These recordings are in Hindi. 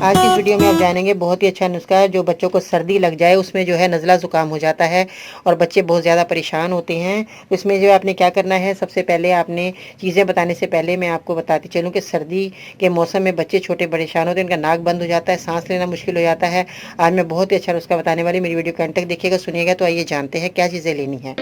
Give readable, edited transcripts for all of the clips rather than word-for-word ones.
आज की इस वीडियो में आप जानेंगे बहुत ही अच्छा नुस्खा है जो बच्चों को सर्दी लग जाए उसमें जो है नज़ला ज़ुकाम हो जाता है और बच्चे बहुत ज़्यादा परेशान होते हैं। इसमें जो आपने क्या करना है, सबसे पहले आपने चीज़ें बताने से पहले मैं आपको बताती चलूँ कि सर्दी के मौसम में बच्चे छोटे परेशान होते हैं, उनका नाक बंद हो जाता है, सांस लेना मुश्किल हो जाता है। आज मैं बहुत ही अच्छा नुस्खा बताने वाली, मेरी वीडियो को अंत तक देखिएगा, सुनिएगा। तो आइए जानते हैं क्या चीज़ें लेनी है।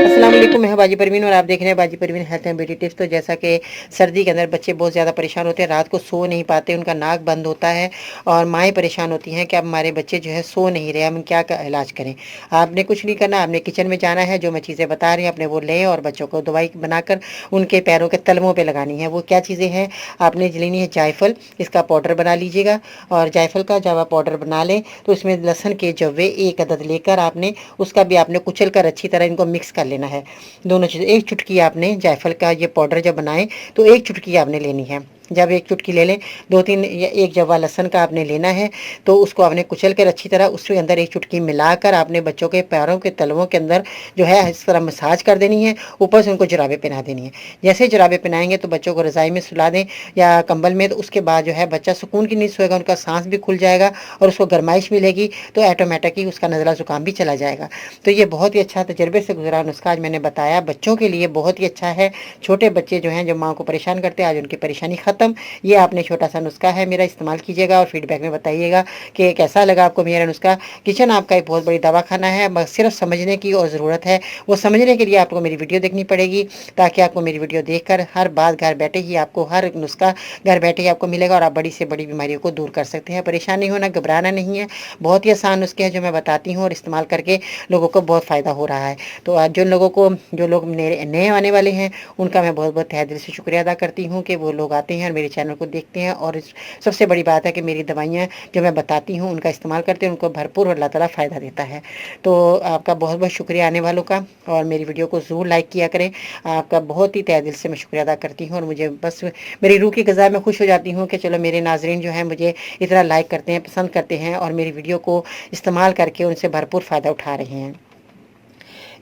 अस्सलाम वालेकुम, मैं हूं बाजी परवीन और आप देख रहे हैं बाजी Parveen health and beauty tips. तो जैसा कि सर्दी के अंदर बच्चे बहुत ज़्यादा परेशान होते हैं, रात को सो नहीं पाते, उनका नाक बंद होता है और माएँ परेशान होती हैं कि अब हमारे बच्चे जो है सो नहीं रहे, हम क्या इलाज करें। आपने कुछ नहीं करना, आपने किचन में जाना है, जो मैं चीज़ें बता रही हूँ अपने वो लें और बच्चों को दवाई बनाकर उनके पैरों के तलवों पर लगानी है। वो क्या चीज़ें हैं, आपने लेनी है जायफल, इसका पाउडर बना लीजिएगा। और जायफल का जब आप पाउडर बना लें तो इसमें लहसुन के जव्वे 1 अदद लेकर आपने उसका भी आपने कुचल कर अच्छी तरह इनको मिक्स कर लेना है। दोनों चीज़ें, 1 चुटकी आपने जायफल का ये पाउडर जब बनाएं तो 1 चुटकी आपने लेनी है। जब 1 चुटकी ले लें, 2-3 या 1 जवा लहसुन का आपने लेना है, तो उसको आपने कुचल कर अच्छी तरह उसके अंदर 1 चुटकी मिलाकर आपने बच्चों के पैरों के तलवों के अंदर जो है इस तरह मसाज कर देनी है। ऊपर से उनको जुराबें पहना देनी है। जैसे जुराबें पहनाएंगे तो बच्चों को रज़ाई में सुला दें या कंबल में, तो उसके बाद जो है बच्चा सुकून की नींद सोएगा, उनका सांस भी खुल जाएगा और उसको गर्माइश मिलेगी, तो ऑटोमेटिक ही उसका नज़ला ज़ुकाम भी चला जाएगा। तो ये बहुत ही अच्छा तजर्बे से गुजरा नुस्खा आज मैंने बताया, बच्चों के लिए बहुत ही अच्छा है। छोटे बच्चे जो हैं, जो माँ को परेशान करते हैं, आज उनकी परेशानी ख़त्म। ये आपने छोटा सा नुस्खा है मेरा, इस्तेमाल कीजिएगा और फीडबैक में बताइएगा कि कैसा लगा आपको मेरा नुस्खा। किचन आपका एक बहुत बड़ी दवाखाना है, बस सिर्फ समझने की और ज़रूरत है। वो समझने के लिए आपको मेरी वीडियो देखनी पड़ेगी, ताकि आपको मेरी वीडियो देखकर हर बात घर बैठे ही आपको, हर नुस्खा घर बैठे ही आपको मिलेगा और आप बड़ी से बड़ी बीमारियों को दूर कर सकते हैं। परेशान नहीं होना, घबराना नहीं है। बहुत ही आसान नुस्खे हैं जो मैं बताती हूँ और इस्तेमाल करके लोगों को बहुत फ़ायदा हो रहा है। तो आज जो लोग नए आने वाले हैं, उनका मैं बहुत बहुत तहे दिल से शुक्रिया अदा करती हूँ कि वो लोग आते हैं और मेरे चैनल को देखते हैं। और सबसे बड़ी बात है कि मेरी दवाइयाँ जो मैं बताती हूँ उनका इस्तेमाल करते हैं, उनको भरपूर अल्लाह ताला फ़ायदा देता है। तो आपका बहुत बहुत शुक्रिया आने वालों का, और मेरी वीडियो को ज़रूर लाइक किया करें। आपका बहुत ही तहे दिल से मैं शुक्रिया अदा करती हूँ और मुझे बस मेरी रूह की ग़ज़ा में खुश हो जाती हूँ कि चलो मेरे नाज़रीन जो हैं मुझे इतना लाइक करते हैं, पसंद करते हैं और मेरी वीडियो को इस्तेमाल करके उनसे भरपूर फ़ायदा उठा रहे हैं।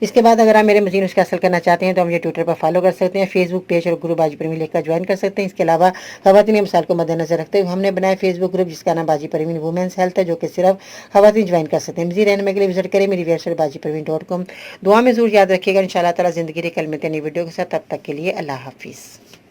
इसके बाद अगर आप मेरे मज़ीद नुस्खे हासिल करना चाहते हैं तो आप मुझे ट्विटर पर फॉलो कर सकते हैं, फेसबुक पेज और ग्रुप बाजी परवीन लेकर ज्वाइन कर सकते हैं। इसके अलावा ख़वातीन के मसाइल को मद्देनजर रखते हुए हमने बनाया फेसबुक ग्रुप जिसका नाम बाजी परवीन वुमेंस हेल्थ है, जो कि सिर्फ ख़वातीन ज्वाइन कर सकते हैं। मज़ीद रहने के लिए विजिट करें मेरी वेबसाइट bajiparveen.com। दुआ में ज़रूर याद रखिएगा। इंशाअल्लाह ताला ज़िंदगी कल मिलते हैं नई वीडियो के साथ, तब तक के लिए अल्लाह हाफिज़।